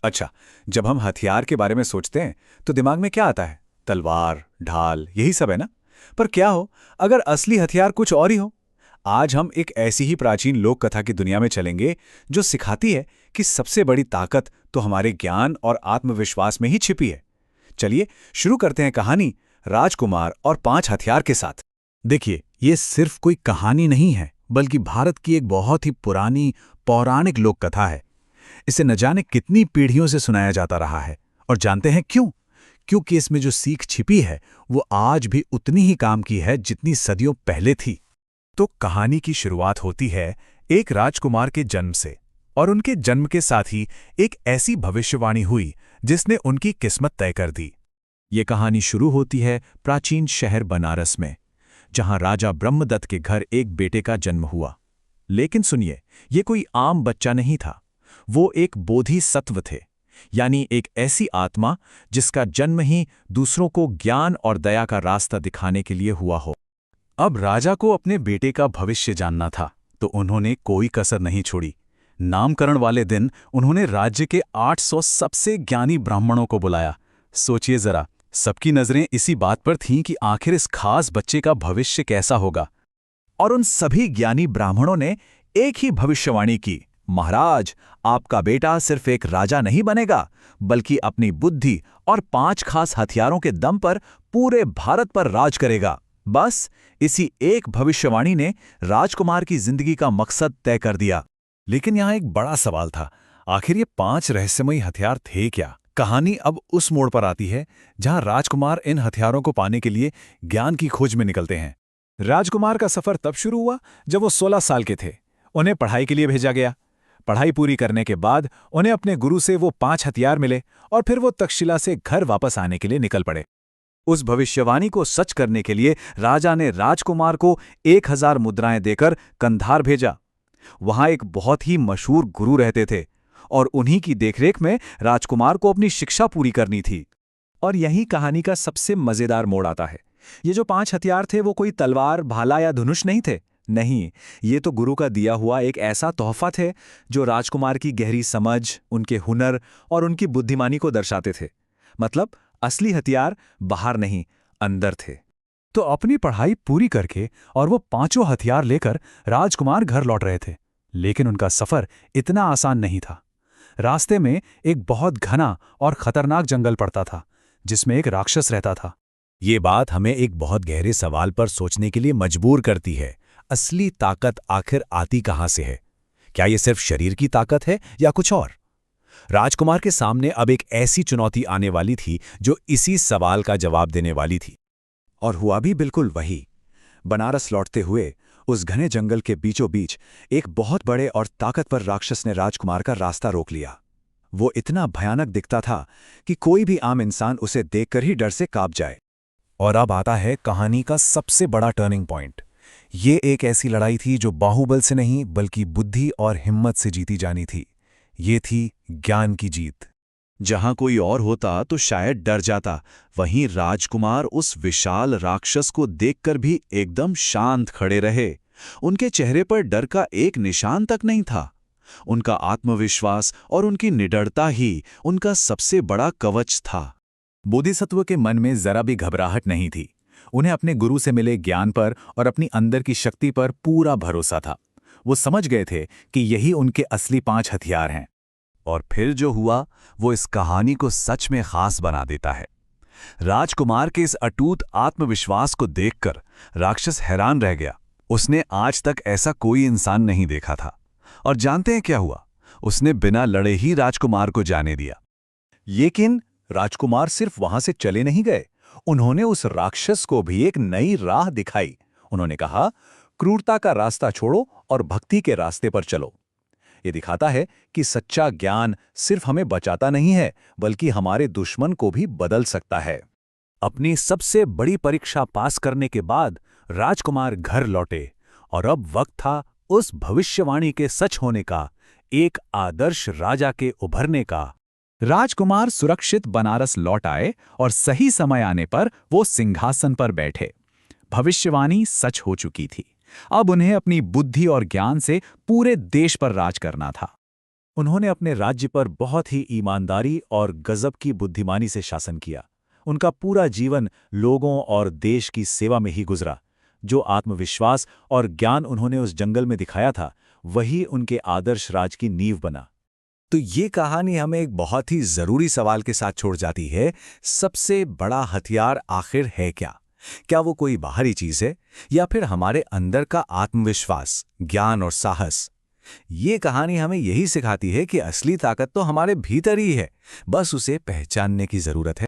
अच्छा, जब हम हथियार के बारे में सोचते हैं तो दिमाग में क्या आता है? तलवार, ढाल, यही सब है ना? पर क्या हो अगर असली हथियार कुछ और ही हो? आज हम एक ऐसी ही प्राचीन लोक कथा की दुनिया में चलेंगे जो सिखाती है कि सबसे बड़ी ताकत तो हमारे ज्ञान और आत्मविश्वास में ही छिपी है। चलिए शुरू करते हैं कहानी राजकुमार और 5 हथियार के साथ। देखिए, ये सिर्फ कोई कहानी नहीं है, बल्कि भारत की एक बहुत ही पुरानी पौराणिक लोक कथा है। इसे न जाने कितनी पीढ़ियों से सुनाया जाता रहा है। और जानते हैं क्यों? क्योंकि इसमें जो सीख छिपी है वो आज भी उतनी ही काम की है जितनी सदियों पहले थी। तो कहानी की शुरुआत होती है एक राजकुमार के जन्म से, और उनके जन्म के साथ ही एक ऐसी भविष्यवाणी हुई जिसने उनकी किस्मत तय कर दी। ये कहानी शुरू होती है प्राचीन शहर बनारस में, जहां राजा ब्रह्मदत्त के घर एक बेटे का जन्म हुआ। लेकिन सुनिए, ये कोई आम बच्चा नहीं था। वो एक बोधिसत्व थे, यानी एक ऐसी आत्मा जिसका जन्म ही दूसरों को ज्ञान और दया का रास्ता दिखाने के लिए हुआ हो। अब राजा को अपने बेटे का भविष्य जानना था, तो उन्होंने कोई कसर नहीं छोड़ी। नामकरण वाले दिन उन्होंने राज्य के 800 सबसे ज्ञानी ब्राह्मणों को बुलाया। सोचिए जरा, सबकी नजरें इसी बात पर थीं कि आखिर इस खास बच्चे का भविष्य कैसा होगा। और उन सभी ज्ञानी ब्राह्मणों ने एक ही भविष्यवाणी की, महाराज, आपका बेटा सिर्फ एक राजा नहीं बनेगा, बल्कि अपनी बुद्धि और 5 खास हथियारों के दम पर पूरे भारत पर राज करेगा। बस इसी एक भविष्यवाणी ने राजकुमार की जिंदगी का मकसद तय कर दिया। लेकिन यहां एक बड़ा सवाल था, आखिर ये 5 रहस्यमयी हथियार थे क्या? कहानी अब उस मोड़ पर आती है जहां राजकुमार इन हथियारों को पाने के लिए ज्ञान की खोज में निकलते हैं। राजकुमार का सफर तब शुरू हुआ जब वो 16 साल के थे। उन्हें पढ़ाई के लिए भेजा गया। पढ़ाई पूरी करने के बाद उन्हें अपने गुरु से वो 5 हथियार मिले और फिर वो तक्षशिला से घर वापस आने के लिए निकल पड़े। उस भविष्यवाणी को सच करने के लिए राजा ने राजकुमार को 1000 मुद्राएं देकर कंधार भेजा। वहां एक बहुत ही मशहूर गुरु रहते थे और उन्हीं की देखरेख में राजकुमार को अपनी शिक्षा पूरी करनी थी। और यही कहानी का सबसे मजेदार मोड़ आता है। ये जो 5 हथियार थे वो कोई तलवार, भाला या धनुष नहीं थे। नहीं, ये तो गुरु का दिया हुआ एक ऐसा तोहफा थे जो राजकुमार की गहरी समझ, उनके हुनर और उनकी बुद्धिमानी को दर्शाते थे। मतलब असली हथियार बाहर नहीं, अंदर थे। तो अपनी पढ़ाई पूरी करके और वो 5 हथियार लेकर राजकुमार घर लौट रहे थे। लेकिन उनका सफर इतना आसान नहीं था। रास्ते में एक बहुत घना और खतरनाक जंगल पड़ता था, जिसमें एक राक्षस रहता था। ये बात हमें एक बहुत गहरे सवाल पर सोचने के लिए मजबूर करती है। असली ताकत आखिर आती कहां से है? क्या ये सिर्फ शरीर की ताकत है या कुछ और? राजकुमार के सामने अब एक ऐसी चुनौती आने वाली थी जो इसी सवाल का जवाब देने वाली थी। और हुआ भी बिल्कुल वही। बनारस लौटते हुए उस घने जंगल के बीचों बीच एक बहुत बड़े और ताकतवर राक्षस ने राजकुमार का रास्ता रोक लिया। वो इतना भयानक दिखता था कि कोई भी आम इंसान उसे देखकर ही डर से कांप जाए। और अब आता है कहानी का सबसे बड़ा टर्निंग पॉइंट। ये एक ऐसी लड़ाई थी जो बाहुबल से नहीं बल्कि बुद्धि और हिम्मत से जीती जानी थी। ये थी ज्ञान की जीत। जहां कोई और होता तो शायद डर जाता, वहीं राजकुमार उस विशाल राक्षस को देखकर भी एकदम शांत खड़े रहे। उनके चेहरे पर डर का एक निशान तक नहीं था। उनका आत्मविश्वास और उनकी निडरता ही उनका सबसे बड़ा कवच था। बोधिसत्व के मन में जरा भी घबराहट नहीं थी। उन्हें अपने गुरु से मिले ज्ञान पर और अपनी अंदर की शक्ति पर पूरा भरोसा था। वो समझ गए थे कि यही उनके असली 5 हथियार हैं। और फिर जो हुआ वो इस कहानी को सच में खास बना देता है। राजकुमार के इस अटूट आत्मविश्वास को देखकर राक्षस हैरान रह गया। उसने आज तक ऐसा कोई इंसान नहीं देखा था। और जानते हैं क्या हुआ? उसने बिना लड़े ही राजकुमार को जाने दिया। लेकिन राजकुमार सिर्फ वहां से चले नहीं गए। उन्होंने उस राक्षस को भी एक नई राह दिखाई। उन्होंने कहा, क्रूरता का रास्ता छोड़ो और भक्ति के रास्ते पर चलो। ये दिखाता है कि सच्चा ज्ञान सिर्फ हमें बचाता नहीं है, बल्कि हमारे दुश्मन को भी बदल सकता है। अपनी सबसे बड़ी परीक्षा पास करने के बाद राजकुमार घर लौटे और अब वक्त था उस भविष्यवाणी के सच होने का, एक आदर्श राजा के उभरने का। राजकुमार सुरक्षित बनारस लौट आए और सही समय आने पर वो सिंहासन पर बैठे। भविष्यवाणी सच हो चुकी थी। अब उन्हें अपनी बुद्धि और ज्ञान से पूरे देश पर राज करना था। उन्होंने अपने राज्य पर बहुत ही ईमानदारी और गजब की बुद्धिमानी से शासन किया। उनका पूरा जीवन लोगों और देश की सेवा में ही गुजरा। जो आत्मविश्वास और ज्ञान उन्होंने उस जंगल में दिखाया था, वही उनके आदर्श राज की नींव बना। तो ये कहानी हमें एक बहुत ही जरूरी सवाल के साथ छोड़ जाती है। सबसे बड़ा हथियार आखिर है क्या? क्या वो कोई बाहरी चीज है, या फिर हमारे अंदर का आत्मविश्वास, ज्ञान और साहस? ये कहानी हमें यही सिखाती है कि असली ताकत तो हमारे भीतर ही है, बस उसे पहचानने की जरूरत है।